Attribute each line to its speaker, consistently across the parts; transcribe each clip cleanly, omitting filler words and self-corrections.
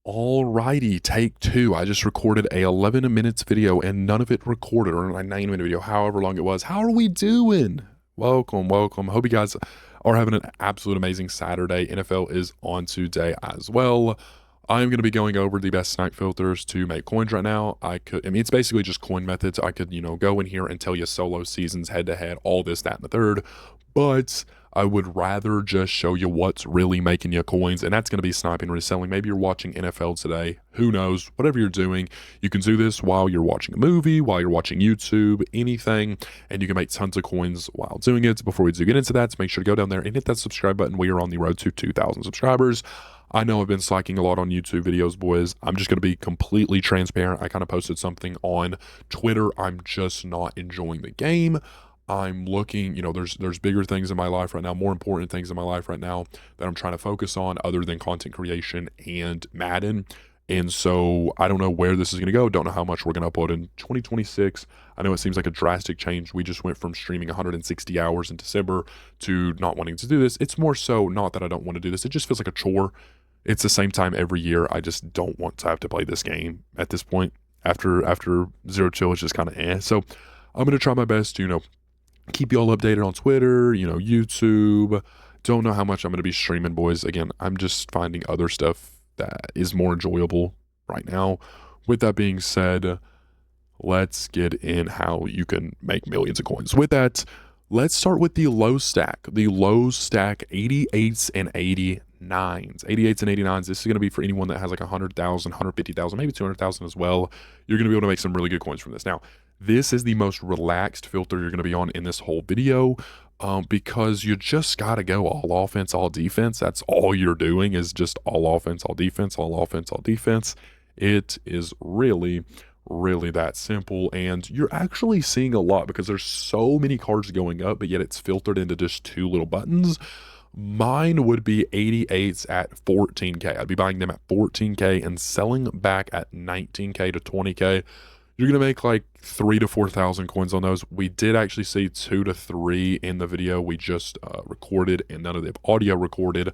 Speaker 1: Alrighty, take two. I just recorded a 11 minutes video and none of it recorded, or a 9-minute video, however long it was. How are we doing? Welcome. Hope you guys are having an absolute amazing Saturday. NFL is on today as well. I'm going to be going over the best snipe filters to make coins right now. I mean, it's basically just coin methods. I could, go in here and tell you solo seasons, head to head, all this, that, and the third. But I would rather just show you what's really making you coins, and that's going to be sniping, reselling. Maybe you're watching NFL today. Who knows? Whatever you're doing, you can do this while you're watching a movie, while you're watching YouTube, anything, and you can make tons of coins while doing it. Before we do get into that, make sure to go down there and hit that subscribe button. We are on the road to 2,000 subscribers. I know I've been slacking a lot on YouTube videos, boys. I'm just going to be completely transparent. I kind of posted something on Twitter. I'm just not enjoying the game. I'm looking, there's bigger things in my life right now, more important things in my life right now that I'm trying to focus on other than content creation and Madden. And so I don't know where this is going to go. Don't know how much we're going to upload in 2026. I know it seems like a drastic change. We just went from streaming 160 hours in December to not wanting to do this. It's more so not that I don't want to do this. It just feels like a chore. It's the same time every year. I just don't want to have to play this game at this point. After Zero Chill, it's just kind of So I'm going to try my best to, keep you all updated on Twitter, YouTube. Don't know how much I'm going to be streaming, boys. Again, I'm just finding other stuff that is more enjoyable right now. With that being said, let's get in how you can make millions of coins. With that, let's start with the low stack. The low stack 88s and 89s. 88s and 89s. This is going to be for anyone that has like 100,000, 150,000, maybe 200,000 as well. You're going to be able to make some really good coins from this. Now, this is the most relaxed filter you're going to be on in this whole video because you just got to go all offense, all defense. That's all you're doing is just all offense, all defense, all offense, all defense. It is really that simple, and you're actually seeing a lot because there's so many cards going up, but yet it's filtered into just two little buttons. Mine would be 88s at 14K. I'd be buying them at 14K and selling back at 19K to 20K. You're going to make like 3,000 to 4,000 coins on those. We did actually see 2 to 3 in the video we just recorded, and none of the audio recorded.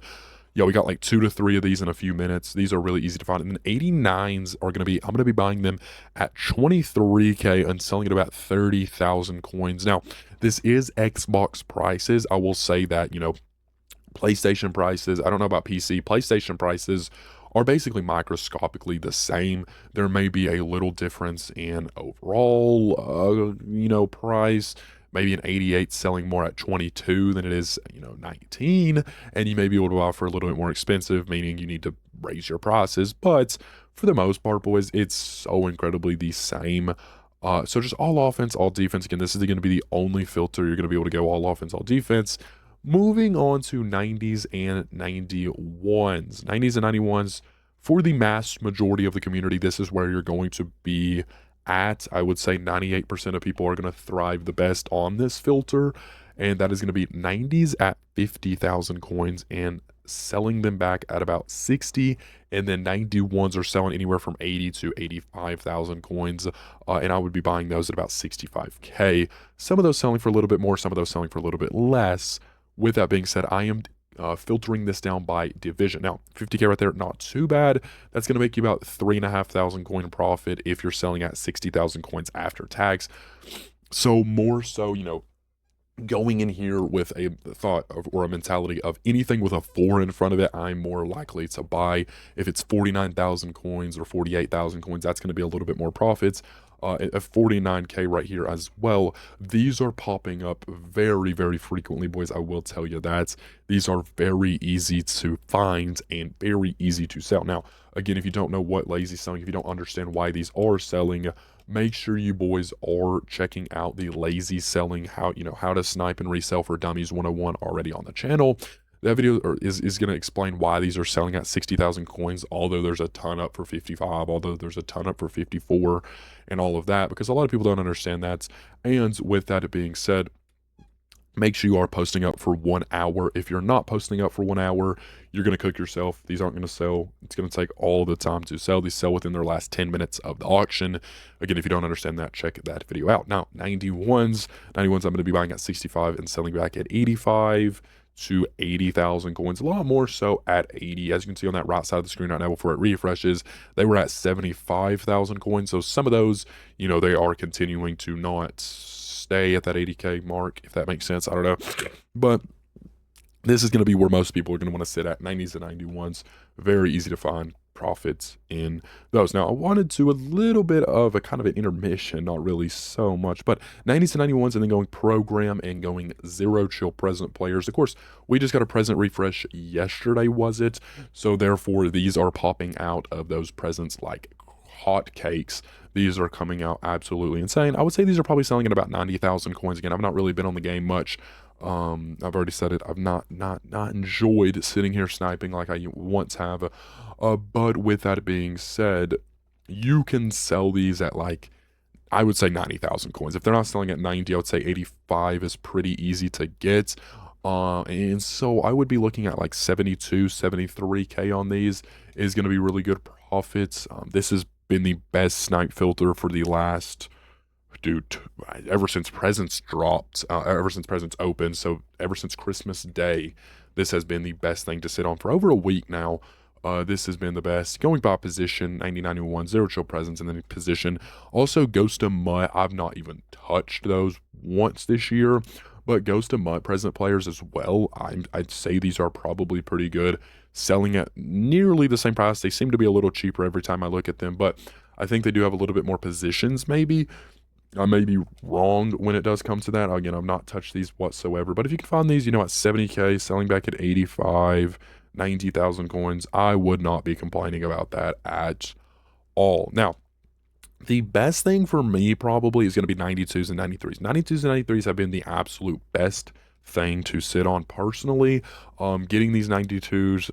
Speaker 1: Yeah, we got like 2 to 3 of these in a few minutes. These are really easy to find. And then 89s are going to be, I'm going to be buying them at 23K and selling at about 30,000 coins. Now, this is Xbox prices. I will say that, PlayStation prices, I don't know about PC, PlayStation prices are basically microscopically the same. There may be a little difference in overall, price. Maybe an 88 selling more at 22 than it is, 19, and you may be able to offer a little bit more expensive, meaning you need to raise your prices. But for the most part, boys, it's so incredibly the same. So just all offense, all defense. Again, this is going to be the only filter you're going to be able to go all offense, all defense. Moving on to 90s and 91s. 90s and 91s, for the mass majority of the community, this is where you're going to be at. I would say 98% of people are going to thrive the best on this filter, and that is going to be 90s at 50,000 coins and selling them back at about 60, and then 91s are selling anywhere from 80 to 85,000 coins, and I would be buying those at about 65K. Some of those selling for a little bit more, some of those selling for a little bit less. With that being said, I am filtering this down by division. Now, 50K right there, not too bad. That's going to make you about 3,500 coin profit if you're selling at 60,000 coins after tax. So more so, going in here with a thought of, or a mentality of anything with a 4 in front of it, I'm more likely to buy. If it's 49,000 coins or 48,000 coins, that's going to be a little bit more profits. At 49K right here as well. These are popping up very frequently, boys. I will tell you that. These are very easy to find and very easy to sell. Now, again, if you don't know what lazy selling, if you don't understand why these are selling, make sure you boys are checking out the lazy selling, how to snipe and resell for dummies 101 already on the channel. That video is going to explain why these are selling at 60,000 coins, although there's a ton up for 55, although there's a ton up for 54, and all of that, because a lot of people don't understand that. And with that being said, make sure you are posting up for 1 hour. If you're not posting up for 1 hour, you're going to cook yourself. These aren't going to sell. It's going to take all the time to sell. These sell within their last 10 minutes of the auction. Again, if you don't understand that, check that video out. Now, 91s I'm going to be buying at 65 and selling back at 85. to 80,000 coins, a lot more so at 80. As you can see on that right side of the screen right now before it refreshes, they were at 75,000 coins. So some of those, you know, they are continuing to not stay at that 80K mark, if that makes sense. I don't know. But this is going to be where most people are going to want to sit at, 90s and 91s. Very easy to find profits in those. Now, I wanted to a little bit of a kind of an intermission, not really so much, but 90s and 91s, and then going program and going zero chill present players. Of course, we just got a present refresh yesterday, was it? So therefore, these are popping out of those presents like hot cakes. These are coming out absolutely insane. I would say these are probably selling at about 90,000 coins. Again, I've not really been on the game much. I've already said it. I've not enjoyed sitting here sniping like I once have. But with that being said, you can sell these at like, I would say 90,000 coins. If they're not selling at 90, I would say 85 is pretty easy to get. And so I would be looking at like 72, 73K on these is going to be really good profits. This has been the best snipe filter for the last, dude, ever since presents dropped, ever since presents opened. So ever since Christmas Day, this has been the best thing to sit on for over a week now. This has been the best. Going by position, 90-91, zero chill presents, and then position. Also, Ghost of Mutt, I've not even touched those once this year, but Ghost of Mutt present players as well. I'd say these are probably pretty good. Selling at nearly the same price. They seem to be a little cheaper every time I look at them, but I think they do have a little bit more positions maybe. I may be wrong when it does come to that. Again, I've not touched these whatsoever, but if you can find these, you know, at 70K, selling back at 85, 90,000 coins, I would not be complaining about that at all. Now, the best thing for me probably is going to be 92s and 93s. 92s and 93s have been the absolute best thing to sit on personally. Getting these 92s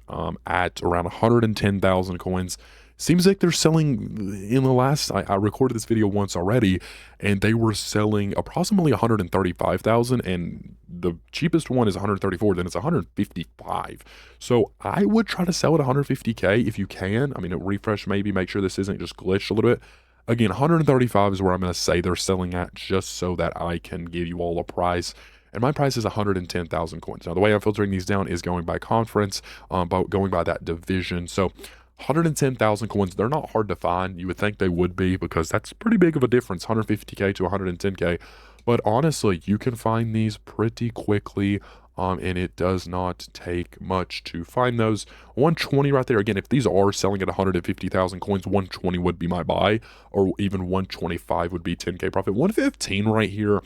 Speaker 1: at around 110,000 coins seems like they're selling in the last, I recorded this video once already, and they were selling approximately 135,000, and the cheapest one is 134, then it's 155. So I would try to sell at 150K if you can. I mean, a refresh maybe, make sure this isn't just glitched a little bit. Again, 135 is where I'm going to say they're selling at, just so that I can give you all a price. And my price is 110,000 coins. Now, the way I'm filtering these down is going by conference, but going by that division. So 110,000 coins, they're not hard to find. You would think they would be, because that's pretty big of a difference, 150K to 110K. But honestly, you can find these pretty quickly, and it does not take much to find those. 120 right there. Again, if these are selling at 150,000 coins, 120 would be my buy, or even 125 would be 10K profit. 115 right here.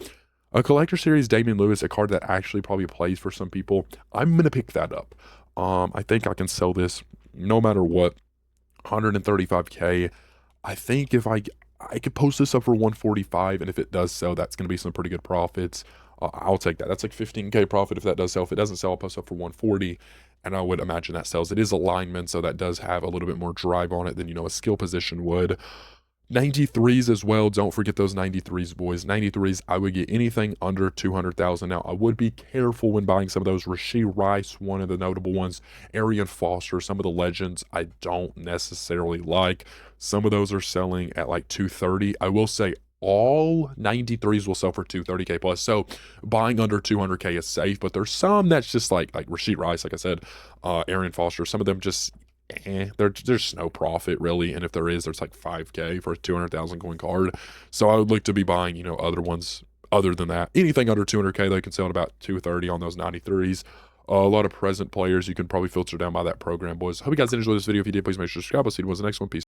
Speaker 1: A collector series Damian Lewis, a card that actually probably plays for some people. I'm going to pick that up. I think I can sell this no matter what. 135K. I think if I could post this up for 145, and if it does sell, that's going to be some pretty good profits. I'll take that. That's like 15K profit if that does sell. If it doesn't sell, I'll post up for 140, and I would imagine that sells. It is alignment, so that does have a little bit more drive on it than, you know, a skill position would. 93s as well. Don't forget those 93s, boys. 93s, I would get anything under 200,000. Now, I would be careful when buying some of those. Rashee Rice, one of the notable ones. Arian Foster, some of the legends I don't necessarily like. Some of those are selling at like 230. I will say all 93s will sell for 230K plus. So buying under 200K is safe, but there's some that's just like Rashee Rice, like I said, Arian Foster, some of them just, there's no profit really, and if there is, there's like 5K for a 200,000 coin card. So I would look to be buying, you know, other ones other than that. Anything under 200K they can sell at about 230 on those 93s. A lot of present players you can probably filter down by that program, boys. Hope you guys enjoyed this video. If you did, please make sure to subscribe. I'll see you in the next one. Peace.